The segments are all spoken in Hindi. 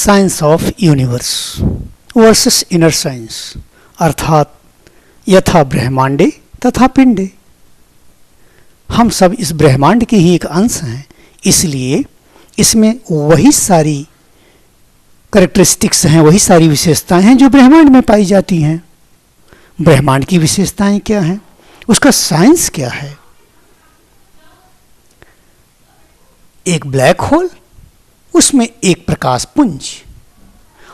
Science of universe versus inner science, अर्थात यथा ब्रह्मांडे तथा पिंडे। हम सब इस ब्रह्मांड के ही एक अंश हैं, इसलिए इसमें वही सारी कैरेक्टरिस्टिक्स हैं, वही सारी विशेषताएं हैं जो ब्रह्मांड में पाई जाती हैं। ब्रह्मांड की विशेषताएं क्या हैं, उसका साइंस क्या है? एक ब्लैक होल, उसमें एक प्रकाश पुंज,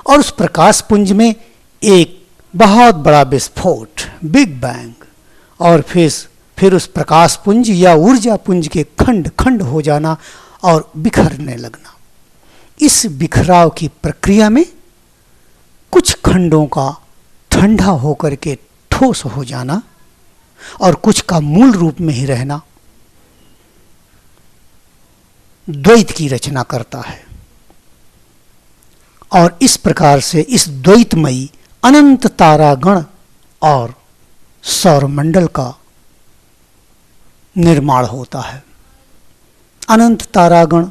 और उस प्रकाश पुंज में एक बहुत बड़ा विस्फोट, बिग बैंग, और फिर उस प्रकाश पुंज या ऊर्जा पुंज के खंड खंड हो जाना और बिखरने लगना। इस बिखराव की प्रक्रिया में कुछ खंडों का ठंडा होकर के ठोस हो जाना और कुछ का मूल रूप में ही रहना द्वैत की रचना करता है। और इस प्रकार से इस द्वैतमयी अनंत तारागण और सौरमंडल का निर्माण होता है। अनंत तारागण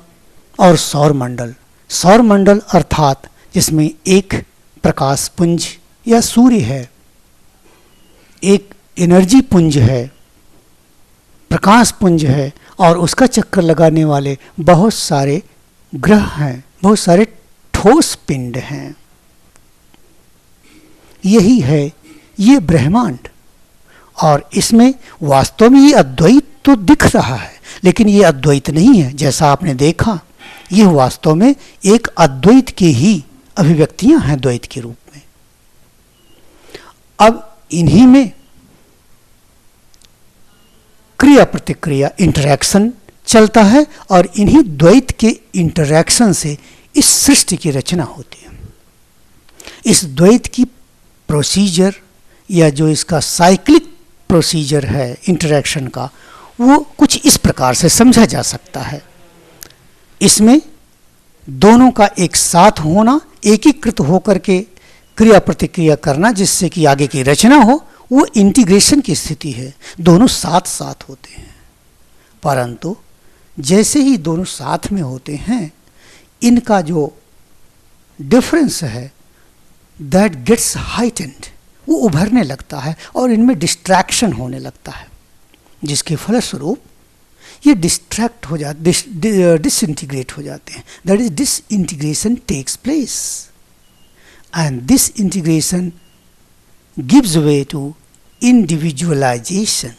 और सौरमंडल, सौरमंडल अर्थात जिसमें एक प्रकाश पुंज या सूर्य है, एक एनर्जी पुंज है, प्रकाश पुंज है, और उसका चक्कर लगाने वाले बहुत सारे ग्रह हैं, बहुत सारे ठोस पिंड हैं। यही है ये ब्रह्मांड। और इसमें वास्तव में ये अद्वैत तो दिख रहा है, लेकिन ये अद्वैत नहीं है। जैसा आपने देखा, ये वास्तव में एक अद्वैत की ही अभिव्यक्तियां हैं द्वैत के रूप में। अब इन्हीं में क्रिया प्रतिक्रिया इंटरैक्शन चलता है, और इन्हीं द्वैत के इंटरैक्शन से इस सृष्टि की रचना होती है। इस द्वैत की प्रोसीजर या जो इसका साइक्लिक प्रोसीजर है इंटरैक्शन का, वो कुछ इस प्रकार से समझा जा सकता है। इसमें दोनों का एक साथ होना, एकीकृत होकर के क्रिया प्रतिक्रिया करना, जिससे कि आगे की रचना हो, वो इंटीग्रेशन की स्थिति है। दोनों साथ साथ होते हैं, परंतु जैसे ही दोनों साथ में होते हैं, इनका जो डिफरेंस है दैट गेट्स हाइटेंड, वो उभरने लगता है और इनमें डिस्ट्रैक्शन होने लगता है, जिसके फलस्वरूप ये डिस्ट्रैक्ट हो जाते, डिसइंटीग्रेट हो जाते हैं। That is disintegration takes place, and this integration gives way to individualization.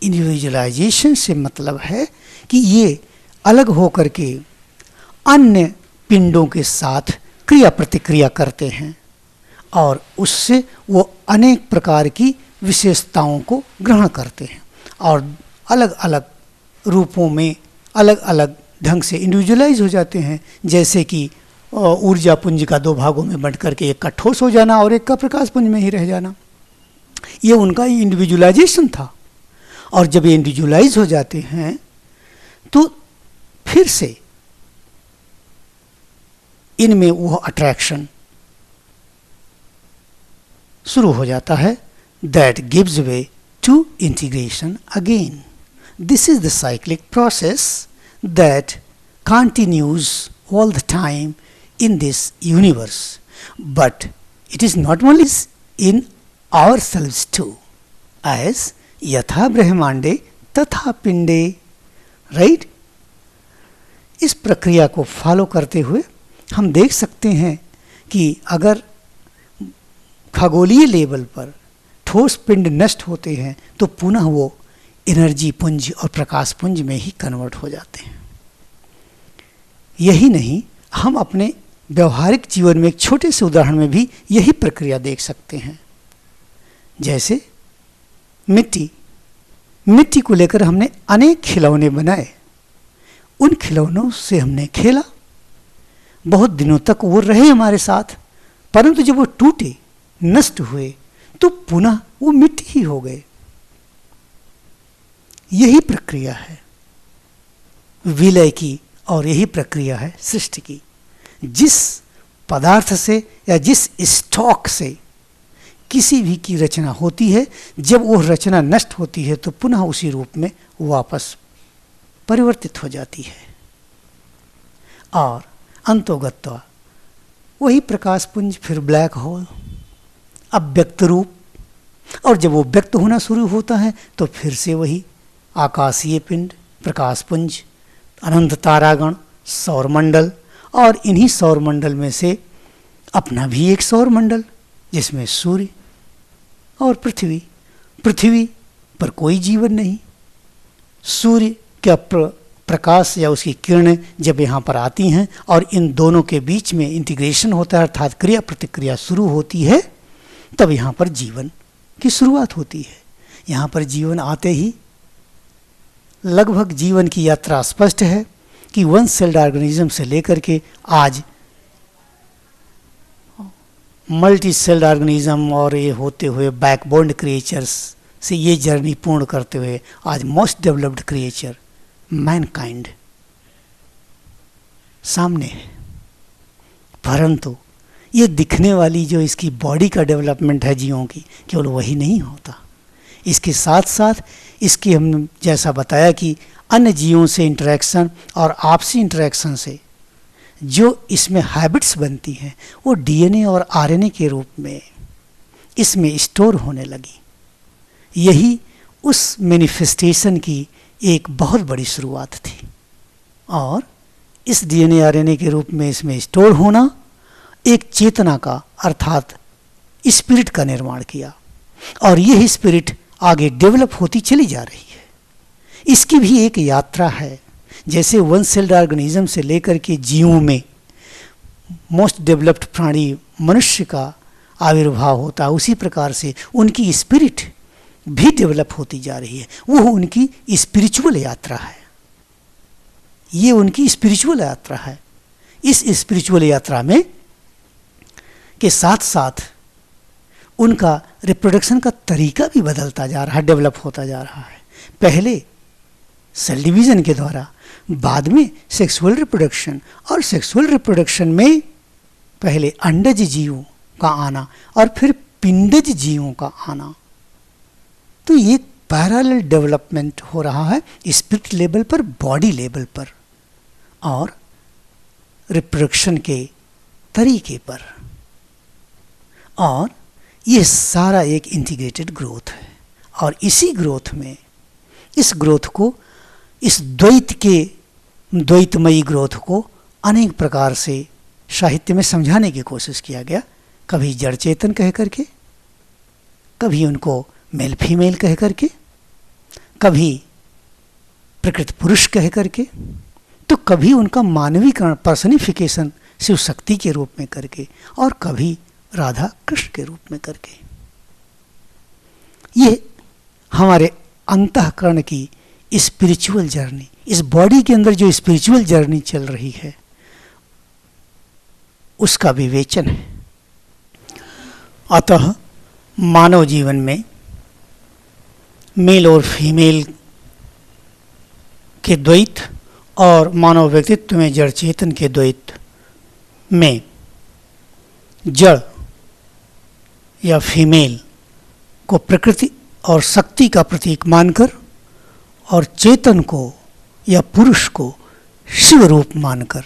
Individualization से मतलब है कि ये अलग होकर के अन्य पिंडों के साथ क्रिया प्रतिक्रिया करते हैं, और उससे वो अनेक प्रकार की विशेषताओं को ग्रहण करते हैं, और अलग अलग रूपों में अलग अलग ढंग से इंडिविजुअलाइज हो जाते हैं। जैसे कि ऊर्जा पुंज का दो भागों में बंट करके एक का ठोस हो जाना और एक का प्रकाश पुंज में ही रह जाना, ये उनका इंडिविजुअलाइजेशन था। और जब ये इंडिविजुअलाइज हो जाते हैं तो फिर से इनमें वो अट्रैक्शन शुरू हो जाता है, that gives way to integration again. This is the cyclic process that continues all the time in this universe, but it is not only in ourselves too, as यथा ब्रह्मांडे तथा पिंडे, राइट। इस प्रक्रिया को फॉलो करते हुए हम देख सकते हैं कि अगर खगोलीय लेवल पर ठोस पिंड नष्ट होते हैं तो पुनः वो एनर्जी पुंज और प्रकाश पुंज में ही कन्वर्ट हो जाते हैं। यही नहीं, हम अपने व्यवहारिक जीवन में एक छोटे से उदाहरण में भी यही प्रक्रिया देख सकते हैं। जैसे मिट्टी को लेकर हमने अनेक खिलौने बनाए, उन खिलौनों से हमने खेला, बहुत दिनों तक वो रहे हमारे साथ, परंतु जब वो टूटे, नष्ट हुए, तो पुनः वो मिट्टी ही हो गए। यही प्रक्रिया है विलय की, और यही प्रक्रिया है सृष्टि की। जिस पदार्थ से या जिस स्टॉक से किसी भी की रचना होती है, जब वो रचना नष्ट होती है तो पुनः उसी रूप में वापस परिवर्तित हो जाती है, और अंतोगत्वा वही प्रकाश पुंज फिर ब्लैक होल, अब व्यक्त रूप, और जब वो व्यक्त होना शुरू होता है तो फिर से वही आकाशीय पिंड, प्रकाश पुंज, अनंत तारागण, सौरमंडल, और इन्हीं सौरमंडल में से अपना भी एक सौरमंडल जिसमें सूर्य और पृथ्वी, पृथ्वी पर कोई जीवन नहीं। सूर्य का प्रकाश या उसकी किरणें जब यहाँ पर आती हैं और इन दोनों के बीच में इंटीग्रेशन होता है अर्थात क्रिया प्रतिक्रिया शुरू होती है, तब यहाँ पर जीवन की शुरुआत होती है। यहाँ पर जीवन आते ही लगभग जीवन की यात्रा स्पष्ट है कि वन सेल्ड ऑर्गेनिज्म से लेकर के आज मल्टी सेल्ड ऑर्गेनिज्म और ये होते हुए बैकबोन्ड क्रिएचर्स से ये जर्नी पूर्ण करते हुए आज मोस्ट डेवलप्ड क्रिएचर मैनकाइंड सामने है। परंतु ये दिखने वाली जो इसकी बॉडी का डेवलपमेंट है जीवों की, केवल वही नहीं होता, इसके साथ साथ इसकी हम जैसा बताया कि अन्य जीवों से इंटरेक्शन और आपसी इंटरेक्शन से जो इसमें हैबिट्स बनती हैं वो डीएनए और आरएनए के रूप में इसमें स्टोर होने लगी। यही उस मैनिफेस्टेशन की एक बहुत बड़ी शुरुआत थी, और इस डीएनए आरएनए के रूप में इसमें स्टोर होना एक चेतना का अर्थात स्पिरिट का निर्माण किया, और यह स्पिरिट आगे डेवलप होती चली जा रही है। इसकी भी एक यात्रा है, जैसे वन सेल्ड ऑर्गेनिज्म से लेकर के जीवों में मोस्ट डेवलप्ड प्राणी मनुष्य का आविर्भाव होता है, उसी प्रकार से उनकी स्पिरिट भी डेवलप होती जा रही है। वो उनकी स्पिरिचुअल यात्रा है, ये उनकी स्पिरिचुअल यात्रा है। इस स्पिरिचुअल यात्रा में के साथ साथ उनका रिप्रोडक्शन का तरीका भी बदलता जा रहा है, डेवलप होता जा रहा है। पहले सेल डिवीजन के द्वारा, बाद में सेक्सुअल रिप्रोडक्शन, और सेक्सुअल रिप्रोडक्शन में पहले अंडज जीवों का आना और फिर पिंडज जीवों का आना। तो ये पैरेलल डेवलपमेंट हो रहा है स्पिरिट लेवल पर, बॉडी लेवल पर और रिप्रोडक्शन के तरीके पर, और ये सारा एक इंटीग्रेटेड ग्रोथ है। और इसी ग्रोथ में, इस ग्रोथ को, इस द्वैतमयी ग्रोथ को अनेक प्रकार से साहित्य में समझाने की कोशिश किया गया। कभी जड़ चेतन कह करके, कभी उनको मेल फीमेल कह करके, कभी प्रकृत पुरुष कह करके, तो कभी उनका मानवीकरण पर्सनिफिकेशन शिव शक्ति के रूप में करके, और कभी राधा कृष्ण के रूप में करके। ये हमारे अंतःकरण की स्पिरिचुअल जर्नी, इस बॉडी के अंदर जो स्पिरिचुअल जर्नी चल रही है उसका विवेचन है। अतः मानव जीवन में मेल और फीमेल के द्वैत और मानव व्यक्तित्व में जड़ चेतन के द्वैत में जड़ या फीमेल को प्रकृति और शक्ति का प्रतीक मानकर और चेतन को या पुरुष को शिव रूप मानकर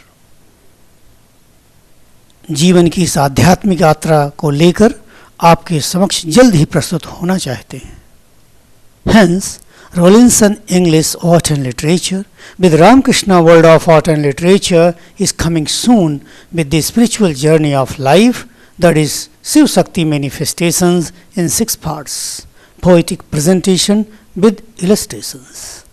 जीवन की इस आध्यात्मिक यात्रा को लेकर आपके समक्ष जल्द ही प्रस्तुत होना चाहते हैं। Hence, Rawlinson English Art and Literature with Ramakrishna World of Art and Literature is coming soon with the spiritual journey of life, that is Shiv Shakti manifestations in 6 parts, poetic presentation with illustrations.